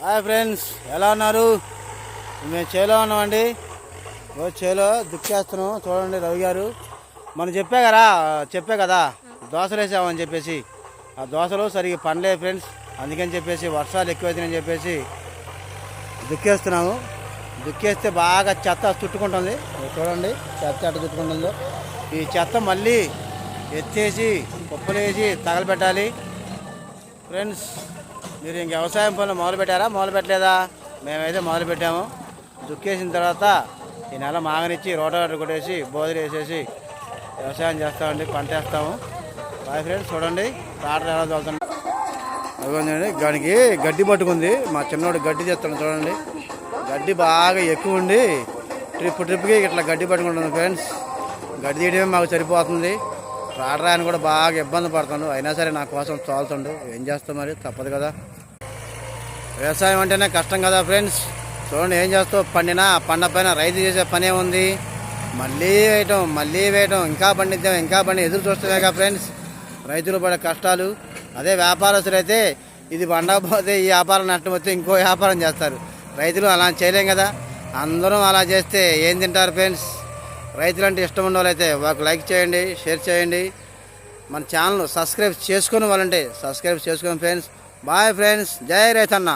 Hi friends, ఎలా ఉన్నారు? మేము చేలో ఉన్నామండి. చేలో దుక్కేస్తున్నాం. చూడండి రవి గారు, మనం చెప్పే కదా దోశలు వేసామని చెప్పేసి. ఆ దోశలు సరిగ్గా పండలేదు ఫ్రెండ్స్. అందుకని చెప్పేసి వర్షాలు ఎక్కువైతున్నాయని చెప్పేసి దుక్కేస్తున్నాము. దుక్కేస్తే బాగా చెత్త చుట్టుకుంటుంది. చూడండి చెత్త ఎట్ట చుట్టుకుంటుందో. ఈ చెత్త మళ్ళీ ఎత్తేసి కుప్పలేసి తగలబెట్టాలి ఫ్రెండ్స్. మీరు ఇంక వ్యవసాయం పనులు మొదలు పెట్టలేదా? మేమైతే మొదలు పెట్టాము. దుక్కేసిన తర్వాత ఈ నెల మాగనిచ్చి రోటోవేటర్ కొట్టేసి బోధులు వేసేసి వ్యవసాయం చేస్తామండి, పంట వేస్తాము. Bye friends. చూడండి ట్రాక్టర్ ఎలా తోలుతుంది. అదిగోండి, దానికి గడ్డి పట్టుకుంది. మా చిన్నోడు గడ్డి చేస్తాడు చూడండి. గడ్డి బాగా ఎక్కువ ఉండి ట్రిప్కి ఇట్లా గడ్డి పట్టుకుంటుంది ఫ్రెండ్స్. గడ్డి తీయడమే మాకు సరిపోతుంది. ట్రాక్టర్ ఆయన కూడా బాగా ఇబ్బంది పడుతుండు. అయినా సరే నా కోసం తోలుతుండు. ఏం చేస్తాం, మరి తప్పదు కదా. వ్యవసాయం అంటేనే కష్టం కదా ఫ్రెండ్స్. చూడండి ఏం చేస్తావు, పండ పైన రైతు చేసే పనే ఉంది. మళ్ళీ వేయటం ఇంకా పండిద్దాం ఎదురు చూస్తామేగా ఫ్రెండ్స్ రైతులు పడే కష్టాలు. అదే వ్యాపారస్తులు అయితే ఇది పండకపోతే ఈ వ్యాపారం నష్టం వస్తే ఇంకో వ్యాపారం చేస్తారు. రైతులు అలా చేయలేం కదా. అందరం అలా చేస్తే ఏం తింటారు ఫ్రెండ్స్? రైతులు అంటే ఇష్టం ఉన్న వాళ్ళైతే ఒక లైక్ చేయండి, షేర్ చేయండి. మన ఛానల్ సబ్స్క్రైబ్ చేసుకుని వాళ్ళంటే సబ్స్క్రైబ్ చేసుకోండి ఫ్రెండ్స్. Bye friends. జై రైతన్న.